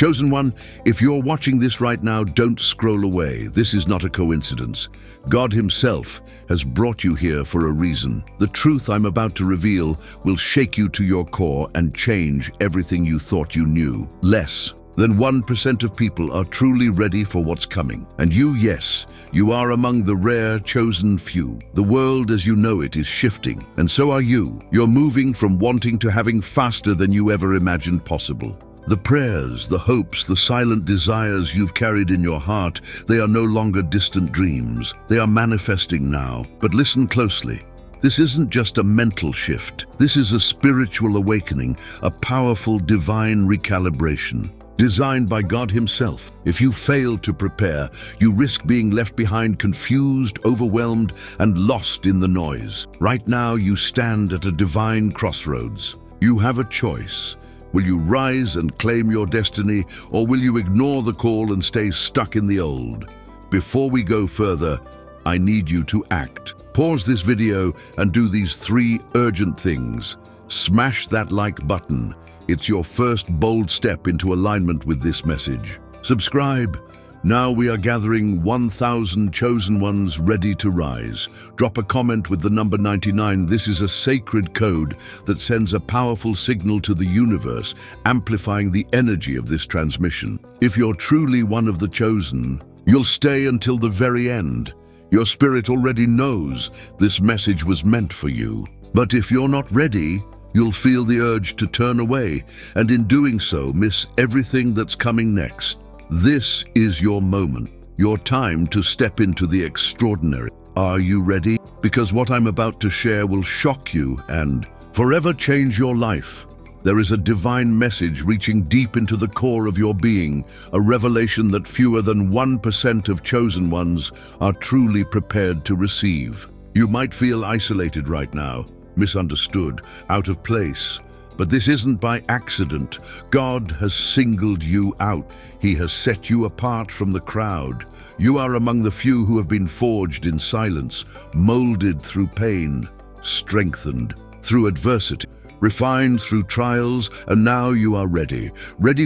Chosen One, if you're watching this right now, don't scroll away. This is not a coincidence. God Himself has brought you here for a reason. The truth I'm about to reveal will shake you to your core and change everything you thought you knew. Less than 1% of people are truly ready for what's coming. And you, yes, you are among the rare, chosen few. The world as you know it is shifting, and so are you. You're moving from wanting to having faster than you ever imagined possible. The prayers, the hopes, the silent desires you've carried in your heart, they are no longer distant dreams. They are manifesting now. But listen closely. This isn't just a mental shift. This is a spiritual awakening, a powerful divine recalibration, designed by God Himself. If you fail to prepare, you risk being left behind, confused, overwhelmed, and lost in the noise. Right now, you stand at a divine crossroads. You have a choice. Will you rise and claim your destiny, or will you ignore the call and stay stuck in the old? Before we go further, I need you to act. Pause this video and do these 3 urgent things. Smash that like button. It's your first bold step into alignment with this message. Subscribe. Now we are gathering 1,000 chosen ones ready to rise. Drop a comment with the number 99. This is a sacred code that sends a powerful signal to the universe, amplifying the energy of this transmission. If you're truly one of the chosen, you'll stay until the very end. Your spirit already knows this message was meant for you. But if you're not ready, you'll feel the urge to turn away, and in doing so, miss everything that's coming next. This is your moment, your time to step into the extraordinary. Are you ready? Because what I'm about to share will shock you and forever change your life. There is a divine message reaching deep into the core of your being, a revelation that fewer than 1% of chosen ones are truly prepared to receive. You might feel isolated right now, misunderstood, out of place. But this isn't by accident. God has singled you out. He has set you apart from the crowd. You are among the few who have been forged in silence, molded through pain, strengthened through adversity, refined through trials, and now you are ready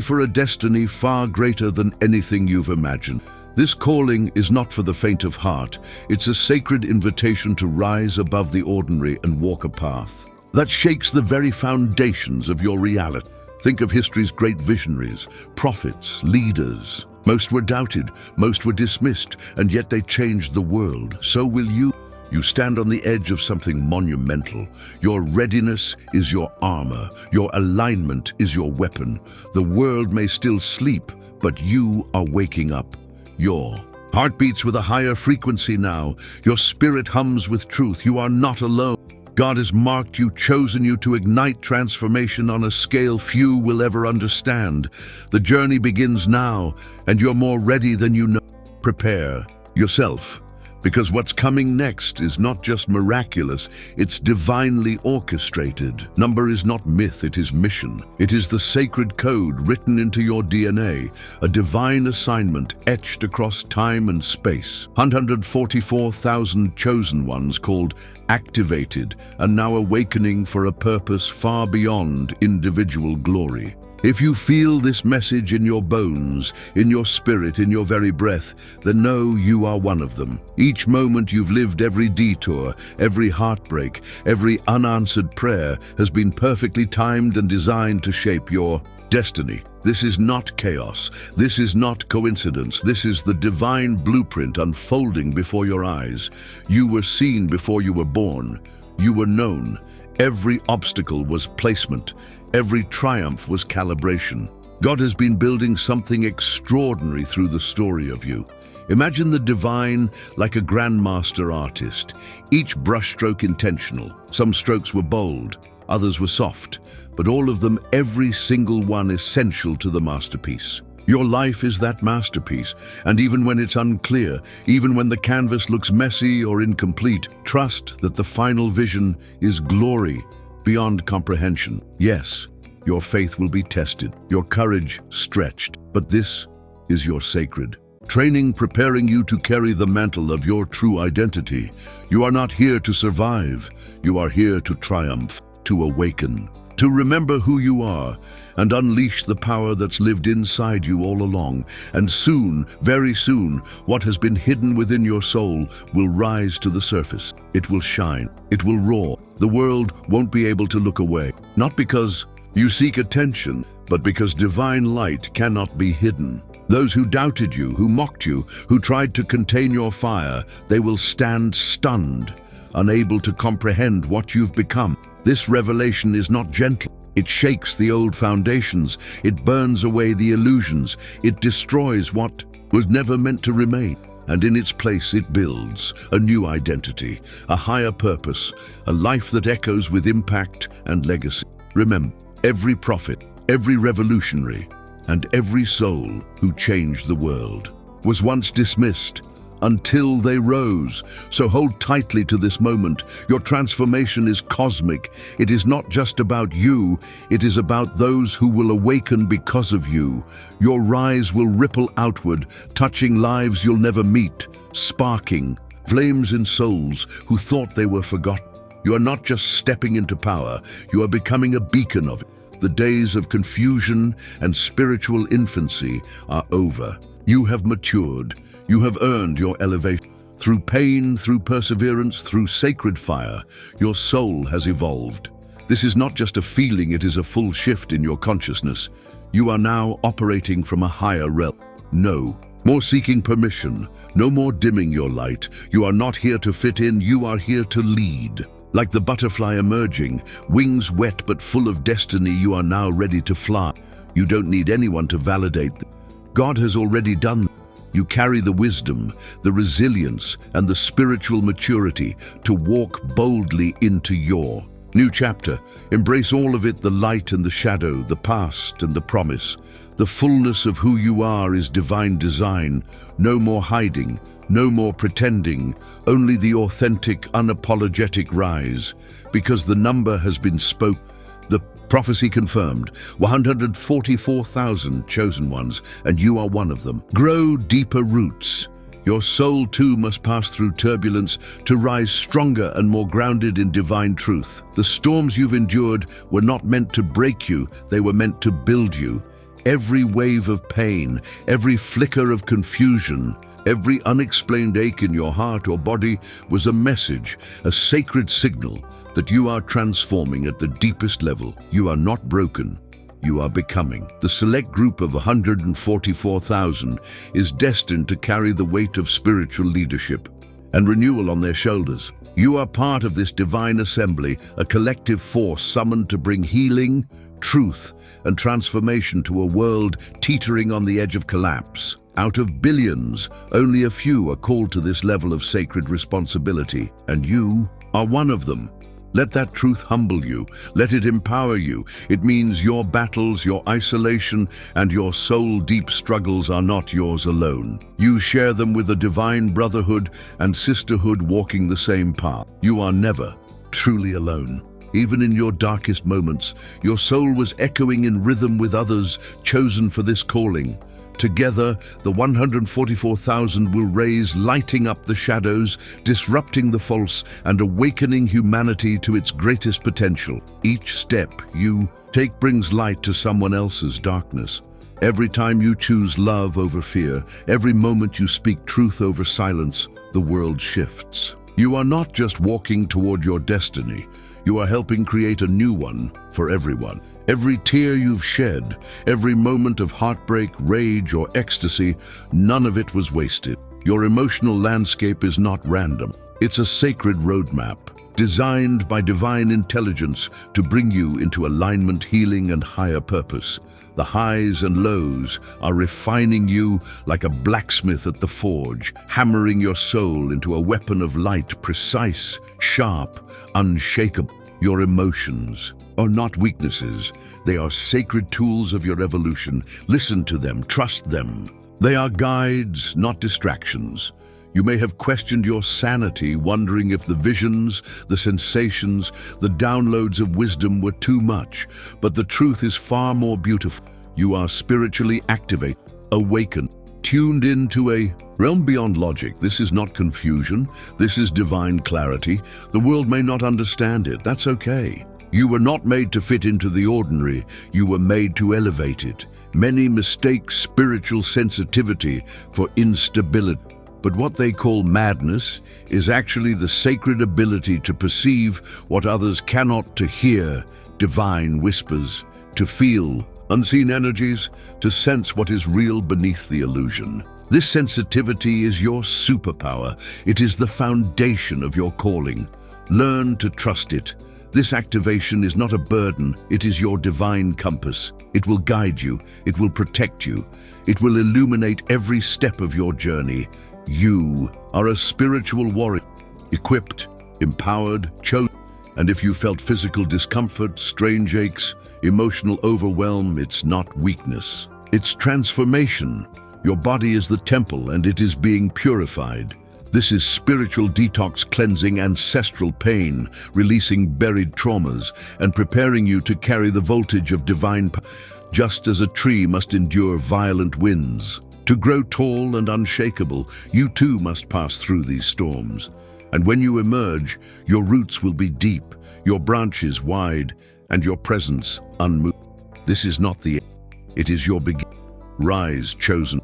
for a destiny far greater than anything you've imagined. This calling is not for the faint of heart. It's a sacred invitation to rise above the ordinary and walk a path that shakes the very foundations of your reality. Think of history's great visionaries, prophets, leaders. Most were doubted, most were dismissed, and yet they changed the world. So will you. You stand on the edge of something monumental. Your readiness is your armor. Your alignment is your weapon. The world may still sleep, but you are waking up. Your heart beats with a higher frequency now. Your spirit hums with truth. You are not alone. God has marked you, chosen you to ignite transformation on a scale few will ever understand. The journey begins now, and you're more ready than you know. Prepare yourself, because what's coming next is not just miraculous, it's divinely orchestrated. Number is not myth, it is mission. It is the sacred code written into your DNA, a divine assignment etched across time and space. 144,000 chosen ones called activated and now awakening for a purpose far beyond individual glory. If you feel this message in your bones, in your spirit, in your very breath, then know you are one of them. Each moment you've lived, every detour, every heartbreak, every unanswered prayer has been perfectly timed and designed to shape your destiny. This is not chaos. This is not coincidence. This is the divine blueprint unfolding before your eyes. You were seen before you were born. You were known. Every obstacle was placement. Every triumph was calibration. God has been building something extraordinary through the story of you. Imagine the divine like a grandmaster artist, each brushstroke intentional. Some strokes were bold, others were soft, but all of them, every single one, essential to the masterpiece. Your life is that masterpiece, and even when it's unclear, even when the canvas looks messy or incomplete, trust that the final vision is glory beyond comprehension. Yes, your faith will be tested, your courage stretched, but this is your sacred training, preparing you to carry the mantle of your true identity. You are not here to survive. You are here to triumph, to awaken. to remember who you are and unleash the power that's lived inside you all along. And soon, very soon, what has been hidden within your soul will rise to the surface. It will shine. It will roar. The world won't be able to look away. Not because you seek attention, but because divine light cannot be hidden. Those who doubted you, who mocked you, who tried to contain your fire, they will stand stunned, unable to comprehend what you've become. This revelation is not gentle. It shakes the old foundations. It burns away the illusions. It destroys what was never meant to remain. And in its place it builds a new identity, a higher purpose, a life that echoes with impact and legacy. Remember, every prophet, every revolutionary, and every soul who changed the world was once dismissed until they rose. So hold tightly to this moment. Your transformation is cosmic. It is not just about you. It is about those who will awaken because of you. Your rise will ripple outward, touching lives you'll never meet, sparking flames in souls who thought they were forgotten. You are not just stepping into power. You are becoming a beacon of it. The days of confusion and spiritual infancy are over. You have matured. You have earned your elevation. Through pain, through perseverance, through sacred fire, your soul has evolved. This is not just a feeling, it is a full shift in your consciousness. You are now operating from a higher realm. No more seeking permission, no more dimming your light. You are not here to fit in, you are here to lead. Like the butterfly emerging, wings wet but full of destiny, you are now ready to fly. You don't need anyone to validate them. God has already done that. You carry the wisdom, the resilience, and the spiritual maturity to walk boldly into your new chapter. Embrace all of it, the light and the shadow, the past and the promise. The fullness of who you are is divine design. No more hiding, no more pretending, only the authentic, unapologetic rise. Because the number has been spoken. The prophecy confirmed, 144,000 chosen ones, and you are one of them. Grow deeper roots. Your soul too must pass through turbulence to rise stronger and more grounded in divine truth. The storms you've endured were not meant to break you, they were meant to build you. Every wave of pain, every flicker of confusion, every unexplained ache in your heart or body was a message, a sacred signal that you are transforming at the deepest level. You are not broken, you are becoming. The select group of 144,000 is destined to carry the weight of spiritual leadership and renewal on their shoulders. You are part of this divine assembly, a collective force summoned to bring healing, truth, and transformation to a world teetering on the edge of collapse. Out of billions, only a few are called to this level of sacred responsibility, and you are one of them. Let that truth humble you. Let it empower you. It means your battles, your isolation, and your soul-deep struggles are not yours alone. You share them with a divine brotherhood and sisterhood walking the same path. You are never truly alone. Even in your darkest moments, your soul was echoing in rhythm with others chosen for this calling. Together, the 144,000 will raise, lighting up the shadows, disrupting the false, and awakening humanity to its greatest potential. Each step you take brings light to someone else's darkness. Every time you choose love over fear, every moment you speak truth over silence, the world shifts. You are not just walking toward your destiny, you are helping create a new one for everyone. Every tear you've shed, every moment of heartbreak, rage, or ecstasy, none of it was wasted. Your emotional landscape is not random. It's a sacred roadmap, designed by divine intelligence to bring you into alignment, healing, and higher purpose. The highs and lows are refining you like a blacksmith at the forge, hammering your soul into a weapon of light, precise, sharp, unshakable. Your emotions are not weaknesses. They are sacred tools of your evolution. Listen to them, trust them. They are guides, not distractions. You may have questioned your sanity, wondering if the visions, the sensations, the downloads of wisdom were too much. But the truth is far more beautiful. You are spiritually activated, awakened, tuned into a realm beyond logic. This is not confusion. This is divine clarity. The world may not understand it. That's okay. You were not made to fit into the ordinary, you were made to elevate it. Many mistake spiritual sensitivity for instability. But what they call madness is actually the sacred ability to perceive what others cannot, to hear divine whispers, to feel unseen energies, to sense what is real beneath the illusion. This sensitivity is your superpower. It is the foundation of your calling. Learn to trust it. This activation is not a burden, it is your divine compass. It will guide you, it will protect you, it will illuminate every step of your journey. You are a spiritual warrior, equipped, empowered, chosen. And if you felt physical discomfort, strange aches, emotional overwhelm, it's not weakness. It's transformation. Your body is the temple and it is being purified. This is spiritual detox, cleansing ancestral pain, releasing buried traumas, and preparing you to carry the voltage of divine power. Just as a tree must endure violent winds, to grow tall and unshakable, you too must pass through these storms. And when you emerge, your roots will be deep, your branches wide, and your presence unmoved. This is not the end. It is your beginning. Rise, chosen.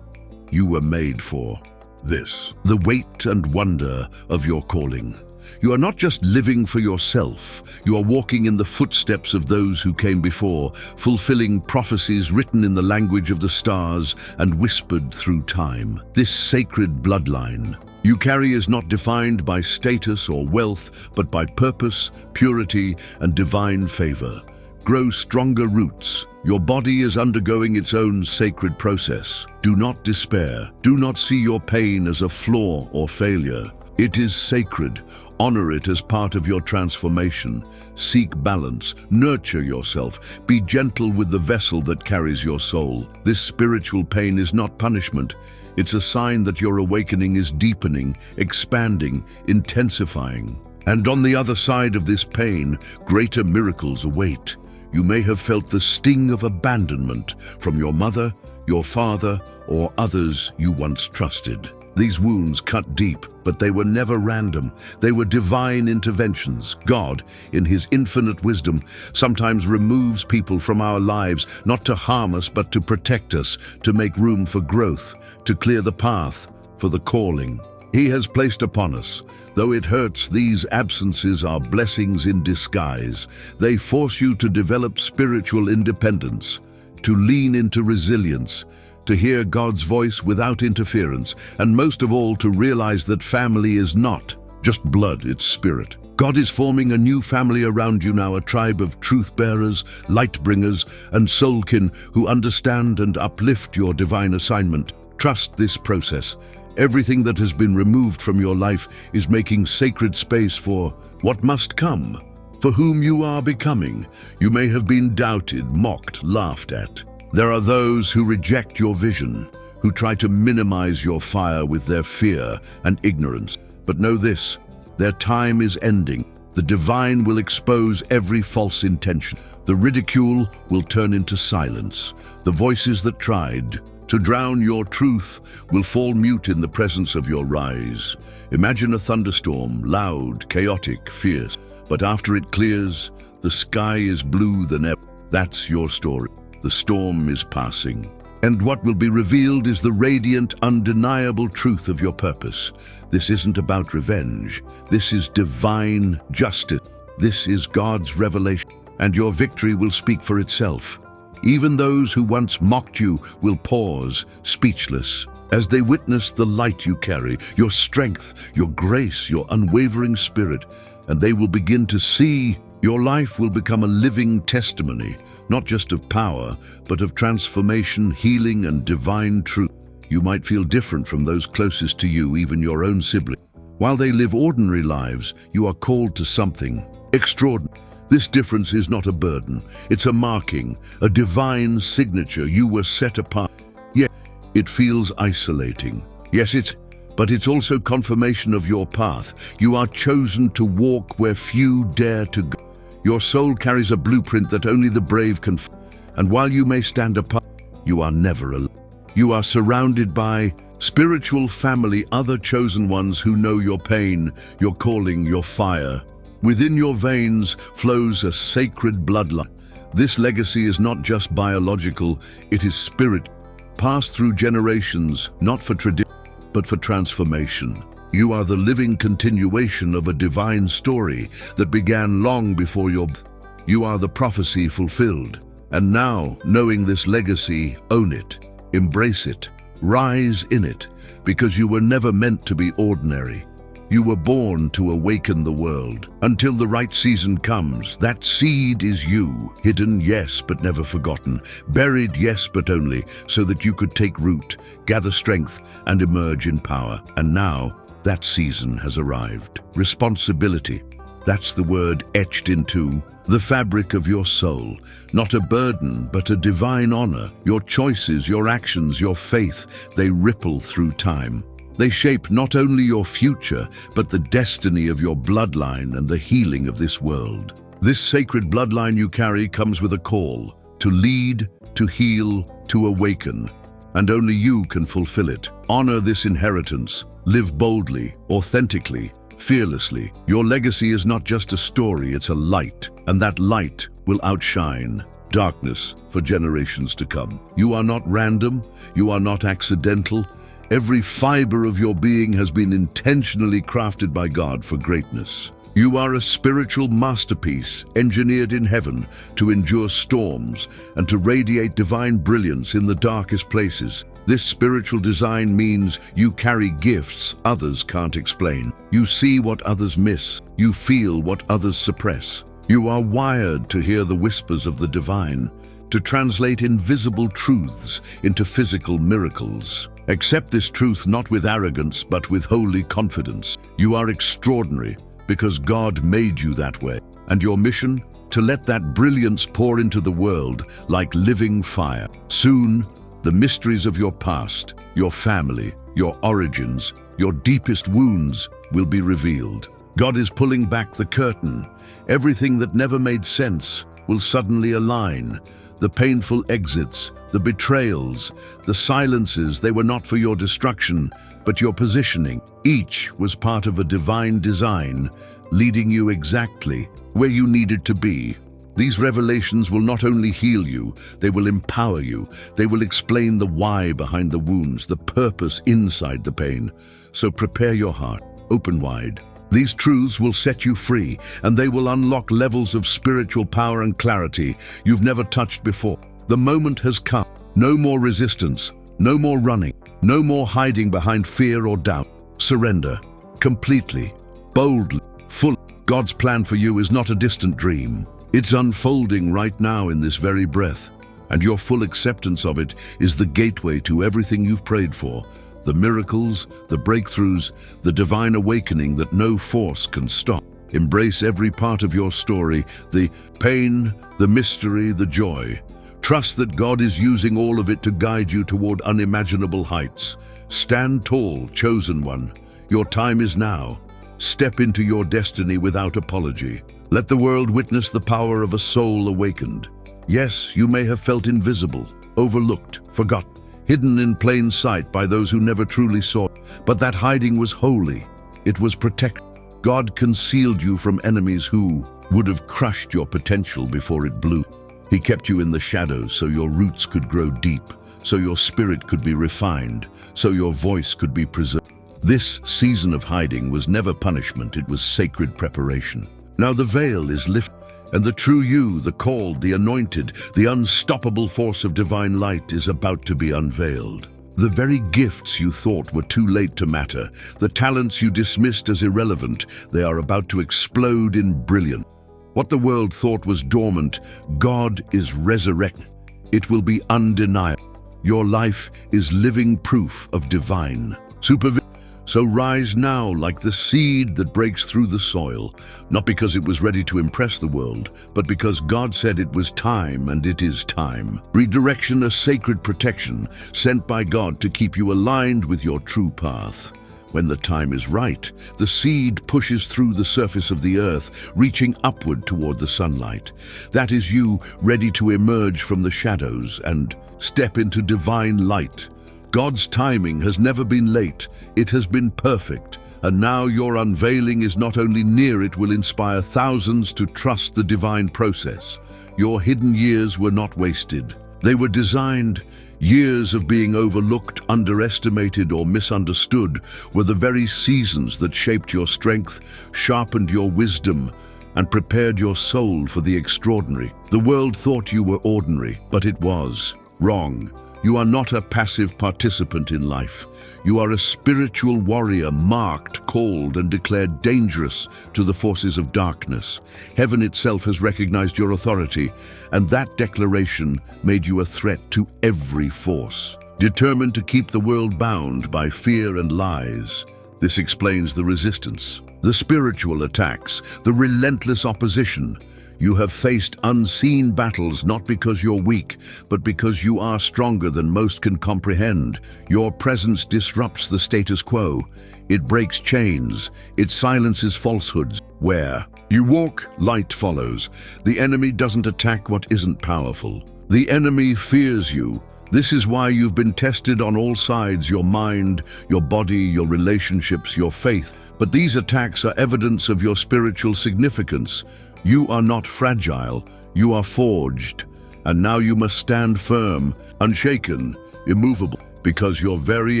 You were made for this. The weight and wonder of your calling. You are not just living for yourself. You are walking in the footsteps of those who came before, fulfilling prophecies written in the language of the stars and whispered through time. This sacred bloodline you carry is not defined by status or wealth, but by purpose, purity, and divine favor. Grow stronger roots. Your body is undergoing its own sacred process. Do not despair. Do not see your pain as a flaw or failure. It is sacred. Honor it as part of your transformation. Seek balance. Nurture yourself. Be gentle with the vessel that carries your soul. This spiritual pain is not punishment. It's a sign that your awakening is deepening, expanding, intensifying. And on the other side of this pain, greater miracles await. You may have felt the sting of abandonment from your mother, your father, or others you once trusted. These wounds cut deep, but they were never random. They were divine interventions. God, in His infinite wisdom, sometimes removes people from our lives, not to harm us, but to protect us, to make room for growth, to clear the path for the calling He has placed upon us. Though it hurts, these absences are blessings in disguise. They force you to develop spiritual independence, to lean into resilience, to hear God's voice without interference, and most of all, to realize that family is not just blood, it's spirit. God is forming a new family around you now, a tribe of truth-bearers, light-bringers, and soulkin who understand and uplift your divine assignment. Trust this process. Everything that has been removed from your life is making sacred space for what must come, for whom you are becoming. You may have been doubted, mocked, laughed at. There are those who reject your vision, who try to minimize your fire with their fear and ignorance. But know this, their time is ending. The divine will expose every false intention. The ridicule will turn into silence. The voices that tried to drown your truth will fall mute in the presence of your rise. Imagine a thunderstorm, loud, chaotic, fierce. But after it clears, the sky is blue than ever. That's your story. The storm is passing. And what will be revealed is the radiant, undeniable truth of your purpose. This isn't about revenge. This is divine justice. This is God's revelation. And your victory will speak for itself. Even those who once mocked you will pause, speechless, as they witness the light you carry, your strength, your grace, your unwavering spirit, and they will begin to see your life will become a living testimony, not just of power, but of transformation, healing, and divine truth. You might feel different from those closest to you, even your own siblings. While they live ordinary lives, you are called to something extraordinary. This difference is not a burden. It's a marking, a divine signature. You were set apart. Yet, it feels isolating. Yes, but it's also confirmation of your path. You are chosen to walk where few dare to go. Your soul carries a blueprint that only the brave can find. And while you may stand apart, you are never alone. You are surrounded by spiritual family, other chosen ones who know your pain, your calling, your fire. Within your veins flows a sacred bloodline. This legacy is not just biological, it is spirit, passed through generations, not for tradition, but for transformation. You are the living continuation of a divine story that began long before your birth. You are the prophecy fulfilled. And now, knowing this legacy, own it, embrace it, rise in it, because you were never meant to be ordinary. You were born to awaken the world. Until the right season comes, that seed is you, hidden, yes, but never forgotten, buried, yes, but only so that you could take root, gather strength, and emerge in power. And now, that season has arrived. Responsibility. That's the word etched into the fabric of your soul. Not a burden, but a divine honor. Your choices, your actions, your faith, they ripple through time. They shape not only your future, but the destiny of your bloodline and the healing of this world. This sacred bloodline you carry comes with a call to lead, to heal, to awaken. And only you can fulfill it. Honor this inheritance. Live boldly, authentically, fearlessly. Your legacy is not just a story, it's a light, and that light will outshine darkness for generations to come. You are not random, you are not accidental. Every fiber of your being has been intentionally crafted by God for greatness. You are a spiritual masterpiece, engineered in heaven to endure storms and to radiate divine brilliance in the darkest places. This spiritual design means you carry gifts others can't explain. You see what others miss. You feel what others suppress. You are wired to hear the whispers of the divine, to translate invisible truths into physical miracles. Accept this truth not with arrogance, but with holy confidence. You are extraordinary because God made you that way. And your mission? To let that brilliance pour into the world like living fire. Soon, the mysteries of your past, your family, your origins, your deepest wounds will be revealed. God is pulling back the curtain. Everything that never made sense will suddenly align. The painful exits, the betrayals, the silences, they were not for your destruction, but your positioning. Each was part of a divine design, leading you exactly where you needed to be. These revelations will not only heal you, they will empower you. They will explain the why behind the wounds, the purpose inside the pain. So prepare your heart, open wide. These truths will set you free, and they will unlock levels of spiritual power and clarity you've never touched before. The moment has come. No more resistance, no more running, no more hiding behind fear or doubt. Surrender, completely, boldly, fully. God's plan for you is not a distant dream. It's unfolding right now in this very breath, and your full acceptance of it is the gateway to everything you've prayed for. The miracles, the breakthroughs, the divine awakening that no force can stop. Embrace every part of your story, the pain, the mystery, the joy. Trust that God is using all of it to guide you toward unimaginable heights. Stand tall, chosen one. Your time is now. Step into your destiny without apology. Let the world witness the power of a soul awakened. Yes, you may have felt invisible, overlooked, forgotten, hidden in plain sight by those who never truly saw, but that hiding was holy. It was protected. God concealed you from enemies who would have crushed your potential before it blew. He kept you in the shadows so your roots could grow deep, so your spirit could be refined, so your voice could be preserved. This season of hiding was never punishment, it was sacred preparation. Now the veil is lifted, and the true you, the called, the anointed, the unstoppable force of divine light is about to be unveiled. The very gifts you thought were too late to matter, the talents you dismissed as irrelevant, they are about to explode in brilliance. What the world thought was dormant, God is resurrected. It will be undeniable. Your life is living proof of divine supervision. So rise now like the seed that breaks through the soil, not because it was ready to impress the world, but because God said it was time, and it is time. Redirection, a sacred protection sent by God to keep you aligned with your true path. When the time is right, the seed pushes through the surface of the earth, reaching upward toward the sunlight. That is you, ready to emerge from the shadows and step into divine light. God's timing has never been late, it has been perfect. And now your unveiling is not only near, it will inspire thousands to trust the divine process. Your hidden years were not wasted. They were designed. Years of being overlooked, underestimated, or misunderstood were the very seasons that shaped your strength, sharpened your wisdom, and prepared your soul for the extraordinary. The world thought you were ordinary, but it was wrong. You are not a passive participant in life. You are a spiritual warrior, marked, called, and declared dangerous to the forces of darkness. Heaven itself has recognized your authority, and that declaration made you a threat to every force. Determined to keep the world bound by fear and lies, this explains the resistance, the spiritual attacks, the relentless opposition. You have faced unseen battles not because you're weak, but because you are stronger than most can comprehend. Your presence disrupts the status quo. It breaks chains. It silences falsehoods. Where you walk, light follows. The enemy doesn't attack what isn't powerful. The enemy fears you. This is why you've been tested on all sides: your mind, your body, your relationships, your faith. But these attacks are evidence of your spiritual significance. You are not fragile, you are forged. And now you must stand firm, unshaken, immovable, because your very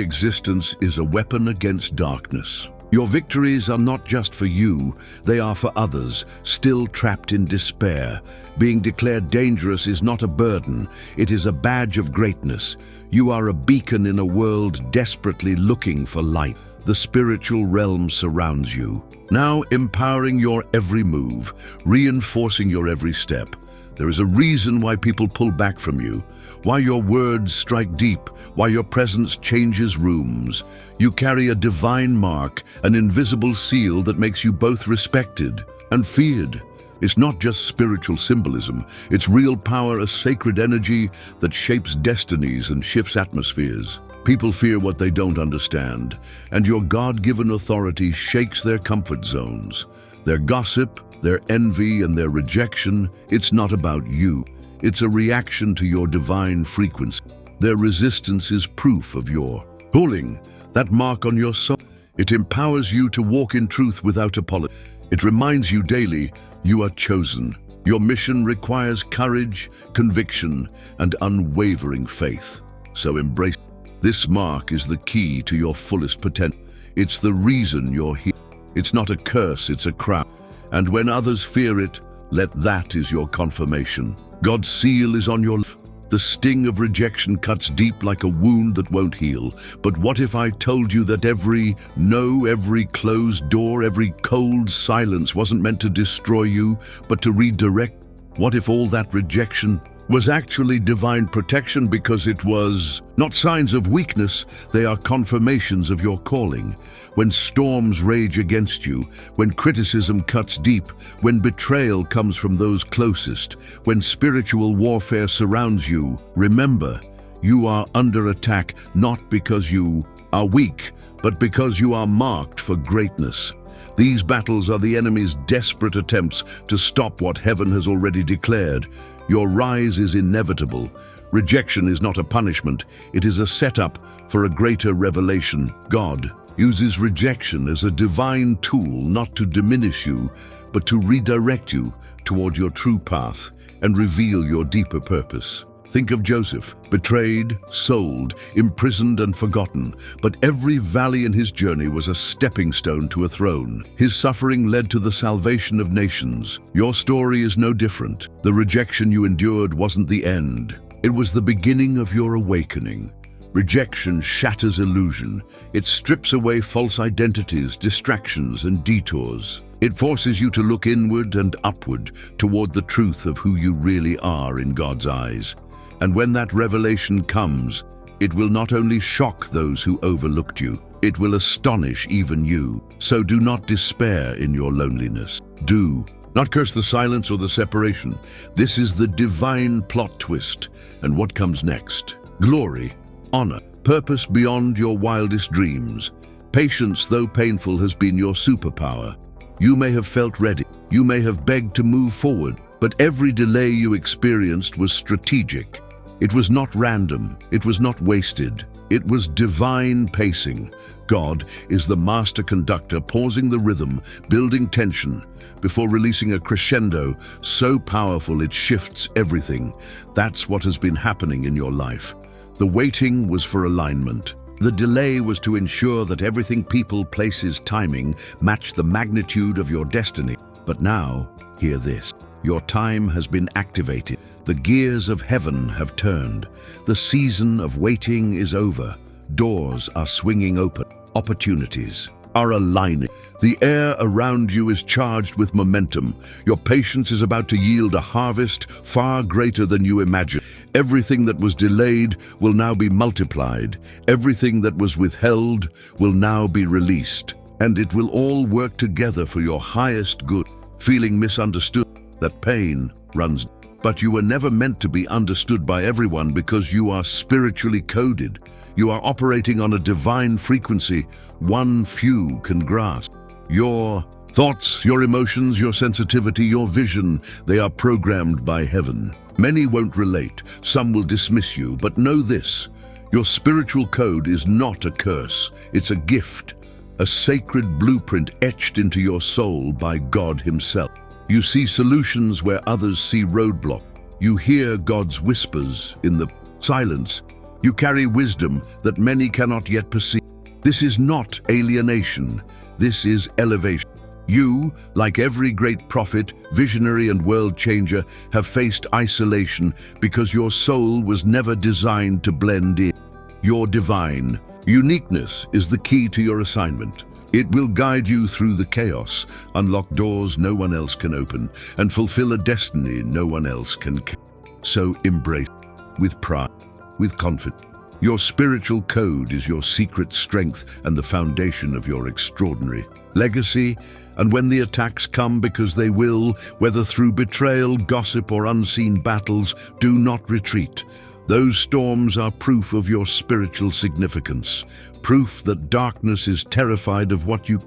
existence is a weapon against darkness. Your victories are not just for you, they are for others, still trapped in despair. Being declared dangerous is not a burden, it is a badge of greatness. You are a beacon in a world desperately looking for light. The spiritual realm surrounds you, now empowering your every move, reinforcing your every step. There is a reason why people pull back from you, why your words strike deep, why your presence changes rooms. You carry a divine mark, an invisible seal that makes you both respected and feared. It's not just spiritual symbolism, it's real power, a sacred energy that shapes destinies and shifts atmospheres. People fear what they don't understand, and your God-given authority shakes their comfort zones. Their gossip, their envy, and their rejection, it's not about you. It's a reaction to your divine frequency. Their resistance is proof of your calling, that mark on your soul. It empowers you to walk in truth without apology. It reminds you daily, you are chosen. Your mission requires courage, conviction, and unwavering faith. So embrace. This mark is the key to your fullest potential. It's the reason you're here. It's not a curse, it's a crown. And when others fear it, let that is your confirmation. God's seal is on your life. The sting of rejection cuts deep like a wound that won't heal. But what if I told you that every no, every closed door, every cold silence wasn't meant to destroy you, but to redirect? What if all that rejection was actually divine protection, because it was not signs of weakness, they are confirmations of your calling. When storms rage against you, when criticism cuts deep, when betrayal comes from those closest, when spiritual warfare surrounds you, remember, you are under attack not because you are weak, but because you are marked for greatness. These battles are the enemy's desperate attempts to stop what heaven has already declared. Your rise is inevitable. Rejection is not a punishment, it is a setup for a greater revelation. God uses rejection as a divine tool not to diminish you, but to redirect you toward your true path and reveal your deeper purpose. Think of Joseph, betrayed, sold, imprisoned, and forgotten, but every valley in his journey was a stepping stone to a throne. His suffering led to the salvation of nations. Your story is no different. The rejection you endured wasn't the end. It was the beginning of your awakening. Rejection shatters illusion. It strips away false identities, distractions, and detours. It forces you to look inward and upward toward the truth of who you really are in God's eyes. And when that revelation comes, it will not only shock those who overlooked you, it will astonish even you. So do not despair in your loneliness. Do not curse the silence or the separation. This is the divine plot twist. And what comes next? Glory, honor, purpose beyond your wildest dreams. Patience, though painful, has been your superpower. You may have felt ready. You may have begged to move forward, but every delay you experienced was strategic. It was not random. It was not wasted. It was divine pacing. God is the master conductor, pausing the rhythm, building tension, before releasing a crescendo so powerful it shifts everything. That's what has been happening in your life. The waiting was for alignment. The delay was to ensure that everything, people, places, timing matched the magnitude of your destiny. But now, hear this. Your time has been activated. The gears of heaven have turned. The season of waiting is over. Doors are swinging open. Opportunities are aligning. The air around you is charged with momentum. Your patience is about to yield a harvest far greater than you imagined. Everything that was delayed will now be multiplied. Everything that was withheld will now be released. And it will all work together for your highest good. Feeling misunderstood, that pain runs. But you were never meant to be understood by everyone because you are spiritually coded. You are operating on a divine frequency one few can grasp. Your thoughts, your emotions, your sensitivity, your vision, they are programmed by heaven. Many won't relate, some will dismiss you, but know this: your spiritual code is not a curse, it's a gift, a sacred blueprint etched into your soul by God Himself. You see solutions where others see roadblocks. You hear God's whispers in the silence. You carry wisdom that many cannot yet perceive. This is not alienation. This is elevation. You, like every great prophet, visionary, and world changer, have faced isolation because your soul was never designed to blend in. Your divine uniqueness is the key to your assignment. It will guide you through the chaos, unlock doors no one else can open, and fulfill a destiny no one else can. So embrace with pride, with confidence. Your spiritual code is your secret strength and the foundation of your extraordinary legacy. And when the attacks come, because they will, whether through betrayal, gossip, or unseen battles, do not retreat. Those storms are proof of your spiritual significance, proof that darkness is terrified of what you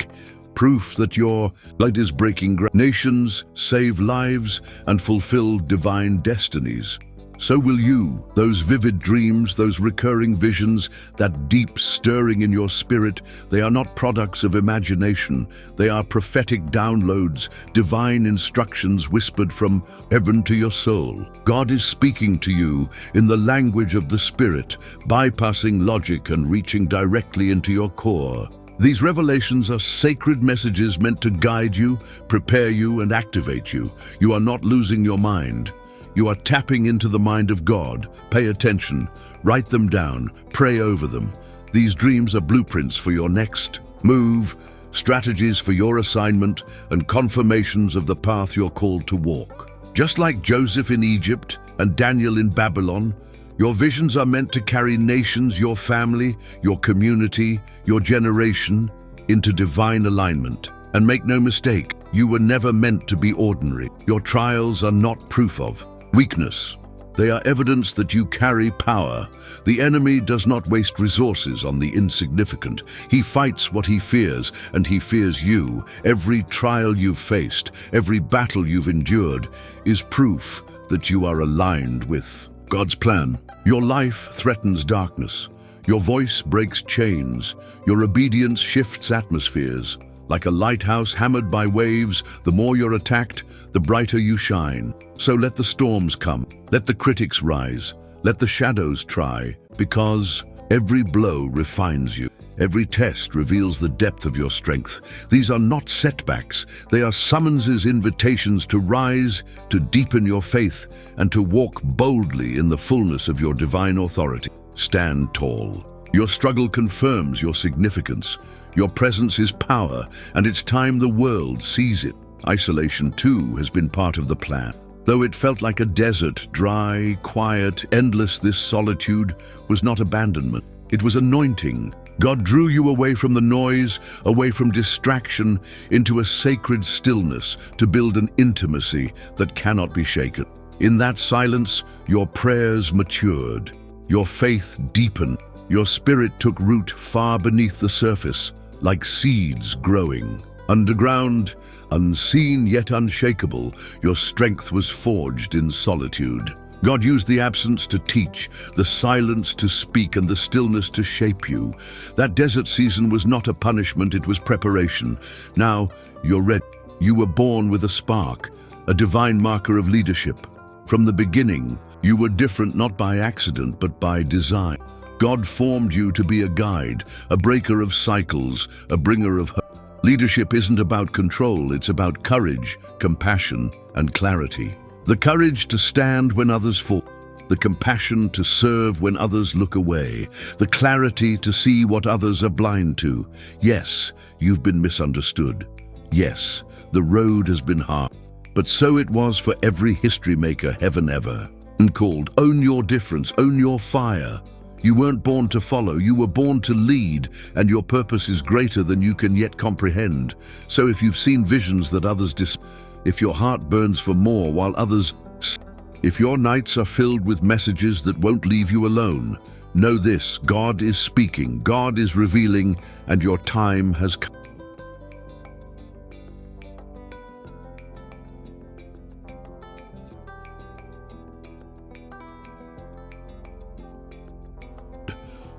proof that your light is breaking nations, save lives, and fulfill divine destinies. So will you. Those vivid dreams, those recurring visions, that deep stirring in your spirit, they are not products of imagination. They are prophetic downloads, divine instructions whispered from heaven to your soul. God is speaking to you in the language of the Spirit, bypassing logic and reaching directly into your core. These revelations are sacred messages meant to guide you, prepare you, and activate you. You are not losing your mind. You are tapping into the mind of God. Pay attention, write them down, pray over them. These dreams are blueprints for your next move, strategies for your assignment, and confirmations of the path you're called to walk. Just like Joseph in Egypt and Daniel in Babylon, your visions are meant to carry nations, your family, your community, your generation into divine alignment. And make no mistake, you were never meant to be ordinary. Your trials are not proof of weakness. They are evidence that you carry power. The enemy does not waste resources on the insignificant. He fights what he fears, and he fears you. Every trial you've faced, every battle you've endured, is proof that you are aligned with God's plan. Your life threatens darkness. Your voice breaks chains. Your obedience shifts atmospheres. Like a lighthouse hammered by waves, the more you're attacked, the brighter you shine. So let the storms come, let the critics rise, let the shadows try, because every blow refines you. Every test reveals the depth of your strength. These are not setbacks, they are summonses, invitations to rise, to deepen your faith, and to walk boldly in the fullness of your divine authority. Stand tall. Your struggle confirms your significance. Your presence is power, and it's time the world sees it. Isolation, too, has been part of the plan. Though it felt like a desert, dry, quiet, endless, this solitude was not abandonment. It was anointing. God drew you away from the noise, away from distraction, into a sacred stillness to build an intimacy that cannot be shaken. In that silence, your prayers matured. Your faith deepened. Your spirit took root far beneath the surface, like seeds growing. Underground, unseen yet unshakable, your strength was forged in solitude. God used the absence to teach, the silence to speak, and the stillness to shape you. That desert season was not a punishment, it was preparation. Now, you're ready. You were born with a spark, a divine marker of leadership. From the beginning, you were different not by accident, but by design. God formed you to be a guide, a breaker of cycles, a bringer of hope. Leadership isn't about control, it's about courage, compassion, and clarity. The courage to stand when others fall, the compassion to serve when others look away, the clarity to see what others are blind to. Yes, you've been misunderstood. Yes, the road has been hard. But so it was for every history maker heaven ever. And called, own your difference, own your fire. You weren't born to follow, you were born to lead, and your purpose is greater than you can yet comprehend. So if you've seen visions that others if your heart burns for more while others if your nights are filled with messages that won't leave you alone, know this: God is speaking, God is revealing, and your time has come.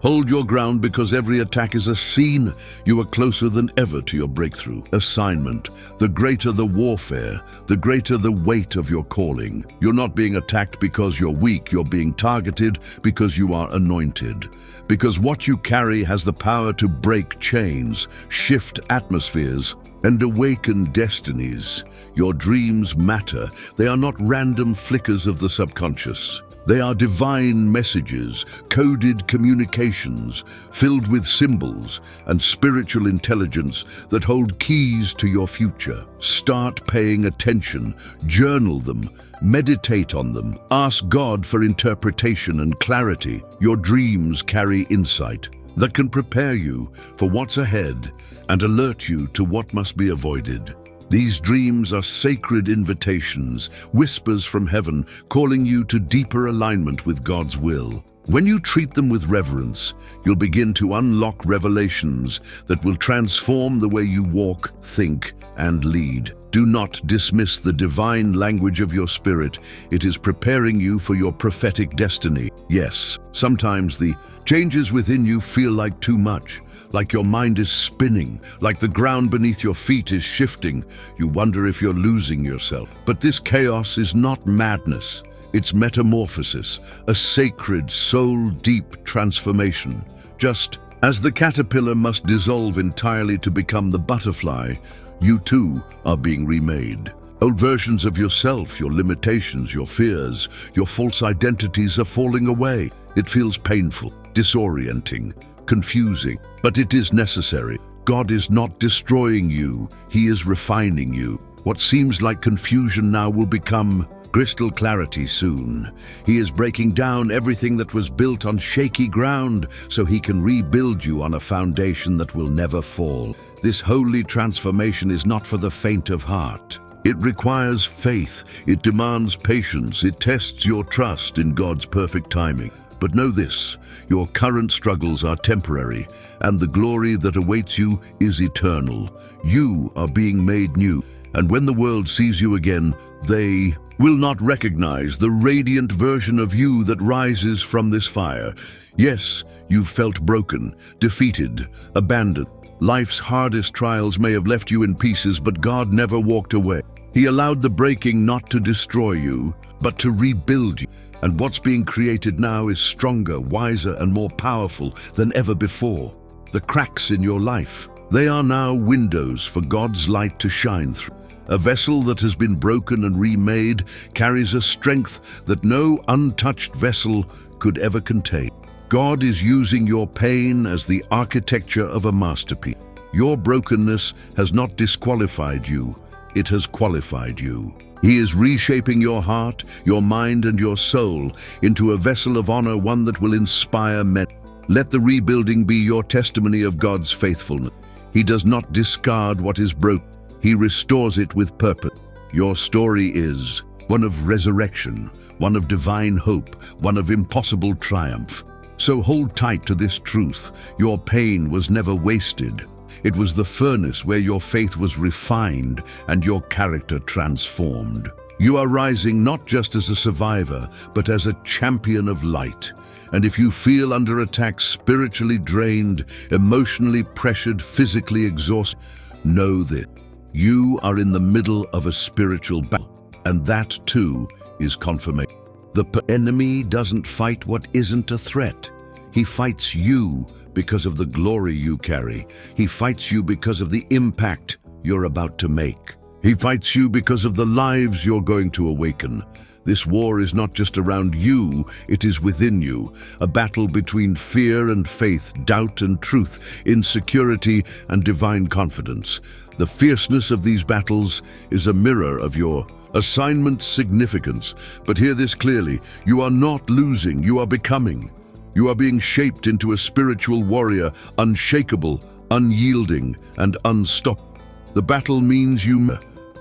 Hold your ground, because every attack is a scene. You are closer than ever to your breakthrough. Assignment. The greater the warfare, the greater the weight of your calling. You're not being attacked because you're weak. You're being targeted because you are anointed. Because what you carry has the power to break chains, shift atmospheres, and awaken destinies. Your dreams matter. They are not random flickers of the subconscious. They are divine messages, coded communications, filled with symbols and spiritual intelligence that hold keys to your future. Start paying attention, journal them, meditate on them, ask God for interpretation and clarity. Your dreams carry insight that can prepare you for what's ahead and alert you to what must be avoided. These dreams are sacred invitations, whispers from heaven, calling you to deeper alignment with God's will. When you treat them with reverence, you'll begin to unlock revelations that will transform the way you walk, think, and lead. Do not dismiss the divine language of your spirit. It is preparing you for your prophetic destiny. Yes, sometimes the changes within you feel like too much, like your mind is spinning, like the ground beneath your feet is shifting. You wonder if you're losing yourself. But this chaos is not madness. It's metamorphosis, a sacred, soul-deep transformation. Just as the caterpillar must dissolve entirely to become the butterfly, you too are being remade. Old versions of yourself, your limitations, your fears, your false identities are falling away. It feels painful, disorienting, confusing, but it is necessary. God is not destroying you, He is refining you. What seems like confusion now will become crystal clarity soon. He is breaking down everything that was built on shaky ground so He can rebuild you on a foundation that will never fall. This holy transformation is not for the faint of heart. It requires faith, it demands patience, it tests your trust in God's perfect timing. But know this, your current struggles are temporary, and the glory that awaits you is eternal. You are being made new, and when the world sees you again, they will not recognize the radiant version of you that rises from this fire. Yes, you've felt broken, defeated, abandoned. Life's hardest trials may have left you in pieces, but God never walked away. He allowed the breaking not to destroy you, but to rebuild you. And what's being created now is stronger, wiser, and more powerful than ever before. The cracks in your life, they are now windows for God's light to shine through. A vessel that has been broken and remade carries a strength that no untouched vessel could ever contain. God is using your pain as the architecture of a masterpiece. Your brokenness has not disqualified you, it has qualified you. He is reshaping your heart, your mind, and your soul into a vessel of honor, one that will inspire men. Let the rebuilding be your testimony of God's faithfulness. He does not discard what is broken. He restores it with purpose. Your story is one of resurrection, one of divine hope, one of impossible triumph. So hold tight to this truth. Your pain was never wasted. It was the furnace where your faith was refined and your character transformed. You are rising not just as a survivor, but as a champion of light. And if you feel under attack, spiritually drained, emotionally pressured, physically exhausted, know this: you are in the middle of a spiritual battle, and that too is confirmation. The enemy doesn't fight what isn't a threat. He fights you because of the glory you carry. He fights you because of the impact you're about to make. He fights you because of the lives you're going to awaken. This war is not just around you, it is within you. A battle between fear and faith, doubt and truth, insecurity and divine confidence. The fierceness of these battles is a mirror of your assignment's significance. But hear this clearly: you are not losing, you are becoming. You are being shaped into a spiritual warrior, unshakable, unyielding, and unstoppable. The battle means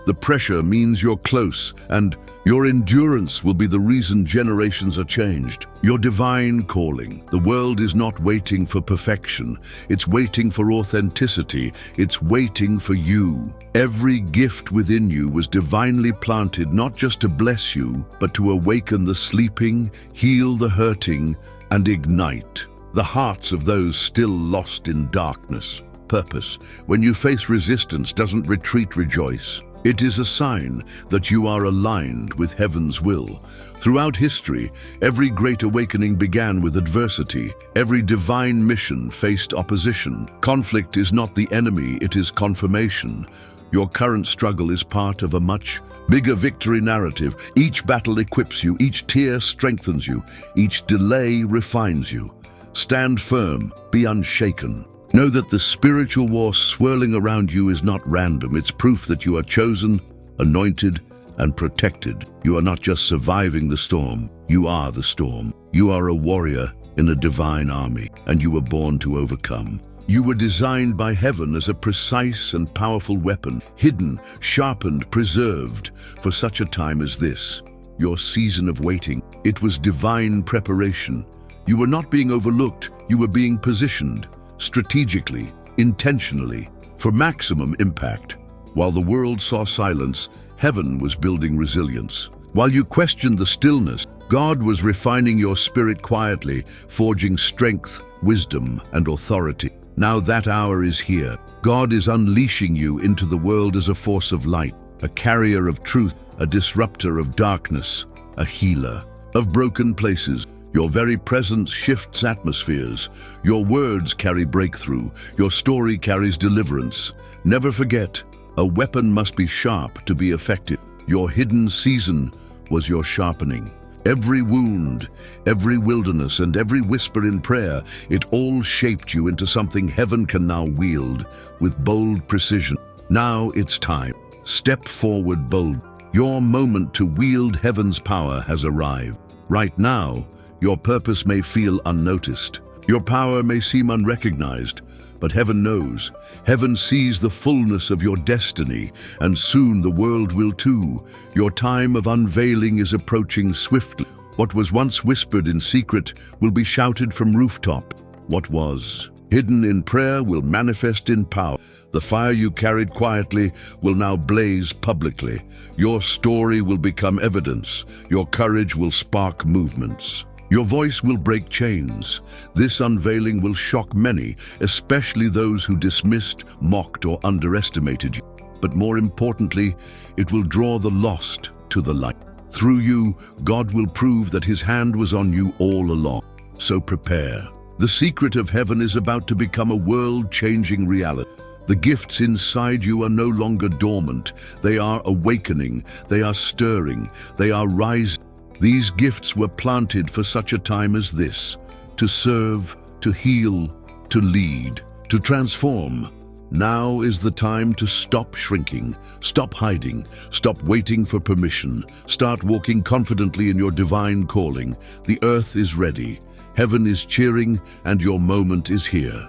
the pressure means you're close, and your endurance will be the reason generations are changed. Your divine calling. The world is not waiting for perfection. It's waiting for authenticity. It's waiting for you. Every gift within you was divinely planted, not just to bless you, but to awaken the sleeping, heal the hurting, and ignite the hearts of those still lost in darkness. Purpose. When you face resistance, doesn't retreat, rejoice. It is a sign that you are aligned with heaven's will. Throughout history, every great awakening began with adversity. Every divine mission faced opposition. Conflict is not the enemy, it is confirmation. Your current struggle is part of a much bigger victory narrative. Each battle equips you, each tear strengthens you, each delay refines you. Stand firm, be unshaken. Know that the spiritual war swirling around you is not random. It's proof that you are chosen, anointed, and protected. You are not just surviving the storm, you are the storm. You are a warrior in a divine army, and you were born to overcome. You were designed by heaven as a precise and powerful weapon, hidden, sharpened, preserved for such a time as this. Your season of waiting, it was divine preparation. You were not being overlooked, you were being positioned. Strategically, intentionally, for maximum impact. While the world saw silence, heaven was building resilience. While you questioned the stillness, God was refining your spirit quietly, forging strength, wisdom, and authority. Now that hour is here. God is unleashing you into the world as a force of light, a carrier of truth, a disruptor of darkness, a healer of broken places. Your very presence shifts atmospheres. Your words carry breakthrough. Your story carries deliverance. Never forget, a weapon must be sharp to be effective. Your hidden season was your sharpening. Every wound, every wilderness, and every whisper in prayer, it all shaped you into something heaven can now wield with bold precision. Now it's time. Step forward bold. Your moment to wield heaven's power has arrived. Right now, your purpose may feel unnoticed. Your power may seem unrecognized, but heaven knows. Heaven sees the fullness of your destiny, and soon the world will too. Your time of unveiling is approaching swiftly. What was once whispered in secret will be shouted from rooftop. What was hidden in prayer will manifest in power. The fire you carried quietly will now blaze publicly. Your story will become evidence. Your courage will spark movements. Your voice will break chains. This unveiling will shock many, especially those who dismissed, mocked, or underestimated you. But more importantly, it will draw the lost to the light. Through you, God will prove that His hand was on you all along. So prepare. The secret of heaven is about to become a world-changing reality. The gifts inside you are no longer dormant. They are awakening. They are stirring. They are rising. These gifts were planted for such a time as this, to serve, to heal, to lead, to transform. Now is the time to stop shrinking, stop hiding, stop waiting for permission. Start walking confidently in your divine calling. The earth is ready, heaven is cheering, and your moment is here.